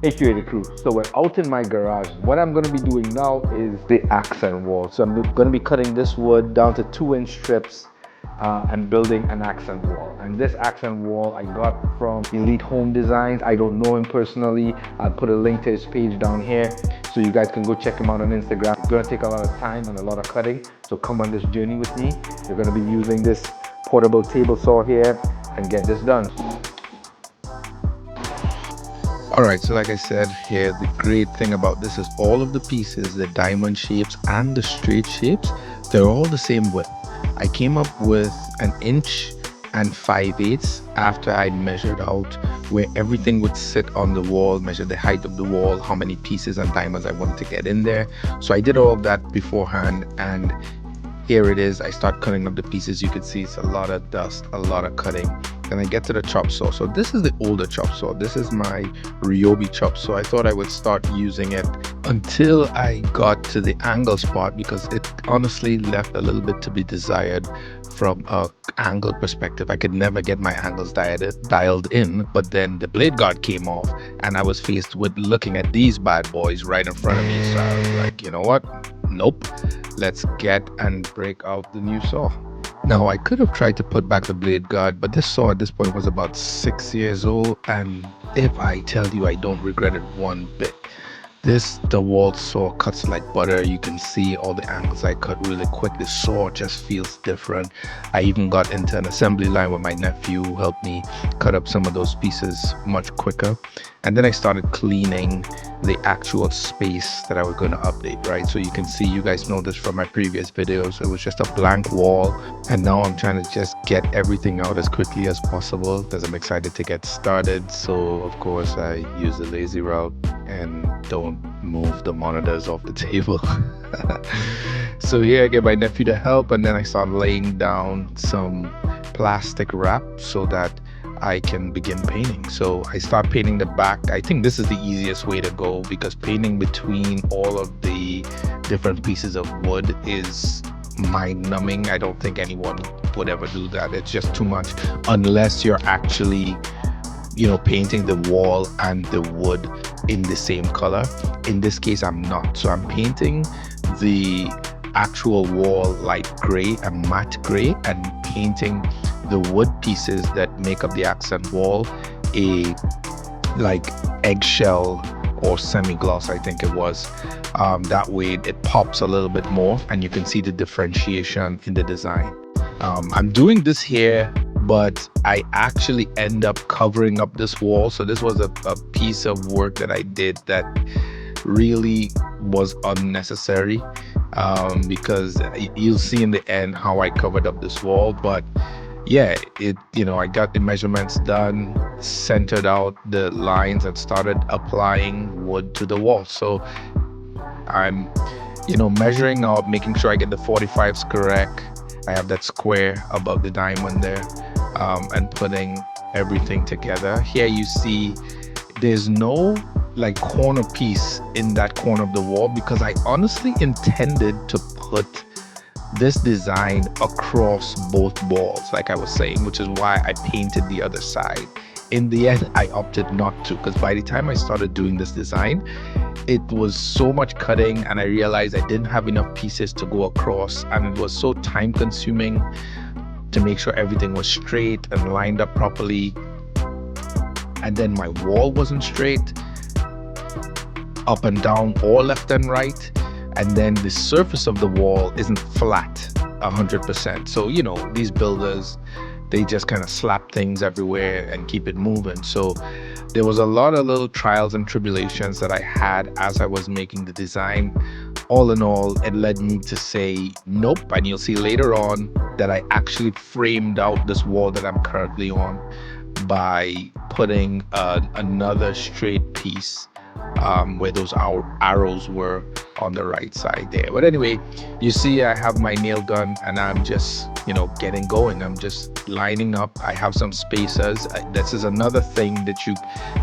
Hey Creative Crew, so we're out in my garage. What I'm going to be doing now is the accent wall. So I'm going to be cutting this wood down to 2-inch strips and building an accent wall. And this accent wall I got from Elite Home Designs. I don't know him personally. I'll put a link to his page down here so you guys can go check him out on Instagram. It's going to take a lot of time and a lot of cutting, so come on this journey with me. You're going to be using this portable table saw here and get this done. Alright, so like I said here, the great thing about this is all of the pieces, the diamond shapes and the straight shapes, they're all the same width. I came up with 1 and 5/8 after I measured out where everything would sit on the wall, measured the height of the wall, how many pieces and diamonds I wanted to get in there. So I did all of that beforehand, and here it is. I start cutting up the pieces. You can see it's a lot of dust, a lot of cutting. Then I get to the chop saw. So this is the older chop saw. This is my Ryobi chop saw. I thought I would start using it until I got to the angle spot, because it honestly left a little bit to be desired from a angle perspective. I could never get my angles dialed in, but then the blade guard came off and I was faced with looking at these bad boys right in front of me. So I was like, you know what? Nope. Let's get and break out the new saw. Now, I could have tried to put back the blade guard, but this saw at this point was about 6 years old, and if I tell you, I don't regret it one bit. This DeWalt saw cuts like butter. You can see all the angles I cut really quick. The saw just feels different. I even got into an assembly line with my nephew who helped me cut up some of those pieces much quicker. And then I started cleaning the actual space that I was going to update, right? So you can see, you guys know this from my previous videos, it was just a blank wall. And now I'm trying to just get everything out as quickly as possible because I'm excited to get started. So of course I use the lazy route and don't move the monitors off the table. So here I get my nephew to help, and then I start laying down some plastic wrap so that I can begin painting. So I start painting the back. I think this is the easiest way to go, because painting between all of the different pieces of wood is mind-numbing. I don't think anyone would ever do that. It's just too much, unless you're actually, you know, painting the wall and the wood in the same color. In this case, I'm not. So I'm painting the actual wall light gray and matte gray, and painting the wood pieces that make up the accent wall a like eggshell or semi-gloss, I think it was. That way it pops a little bit more and you can see the differentiation in the design. I'm doing this here, but I actually end up covering up this wall. So this was a piece of work that I did that really was unnecessary, because you'll see in the end how I covered up this wall. But yeah, I got the measurements done, centered out the lines, and started applying wood to the wall. So I'm measuring out, making sure I get the 45s correct. I have that square above the diamond there, and putting everything together. Here you see there's no like corner piece in that corner of the wall, because I honestly intended to put this design across both walls, like I was saying, which is why I painted the other side. In the end, I opted not to, because by the time I started doing this design, it was so much cutting and I realized I didn't have enough pieces to go across, and it was so time consuming to make sure everything was straight and lined up properly. And then my wall wasn't straight up and down or left and right, and then the surface of the wall isn't flat 100%. So these builders, they just kind of slap things everywhere and keep it moving. So there was a lot of little trials and tribulations that I had as I was making the design. All in all, it led me to say nope. And you'll see later on that I actually framed out this wall that I'm currently on by putting another straight piece where those arrows were on the right side there. But anyway, you see I have my nail gun and I'm just getting going. I'm just lining up. I have some spacers. This is another thing that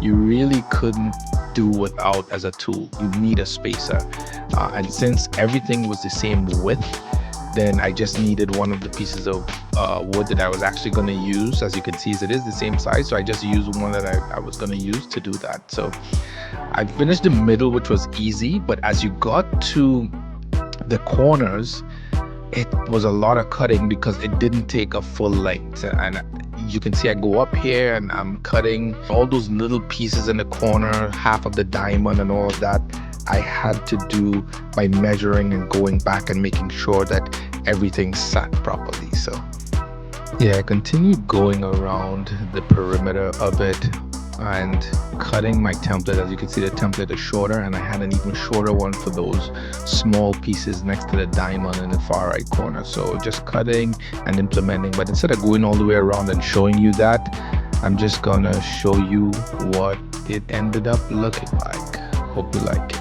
you really couldn't do without as a tool. You need a spacer, and since everything was the same width, Then I just needed one of the pieces of wood that I was actually going to use. As you can see, it is the same size, so I just used one that I was going to use to do that. So I finished the middle, which was easy, but as you got to the corners, it was a lot of cutting because it didn't take a full length. And you can see I go up here and I'm cutting all those little pieces in the corner, half of the diamond and all of that. I had to do by measuring and going back and making sure that everything sat properly. So yeah, I continued going around the perimeter of it and cutting my template. As you can see, the template is shorter, and I had an even shorter one for those small pieces next to the diamond in the far right corner. So just cutting and implementing, but instead of going all the way around and showing you that, I'm just gonna show you what it ended up looking like. Hope you like it.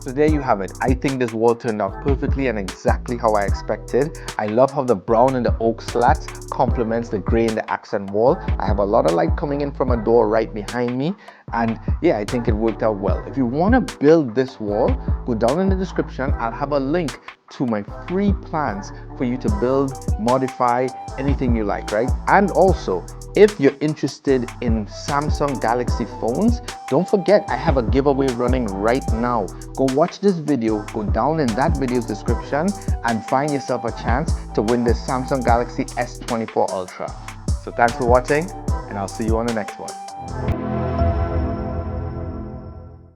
So there you have it. I think this wall turned out perfectly and exactly how I expected. I love how the brown and the oak slats complements the gray and the accent wall. I have a lot of light coming in from a door right behind me, and yeah, I think it worked out well. If you want to build this wall, go down in the description. I'll have a link to my free plans for you to build, modify, anything you like, right? And also, if you're interested in Samsung Galaxy phones, don't forget I have a giveaway running right now. Go watch this video, go down in that video's description and find yourself a chance to win this Samsung Galaxy S24 Ultra. So thanks for watching, and I'll see you on the next one.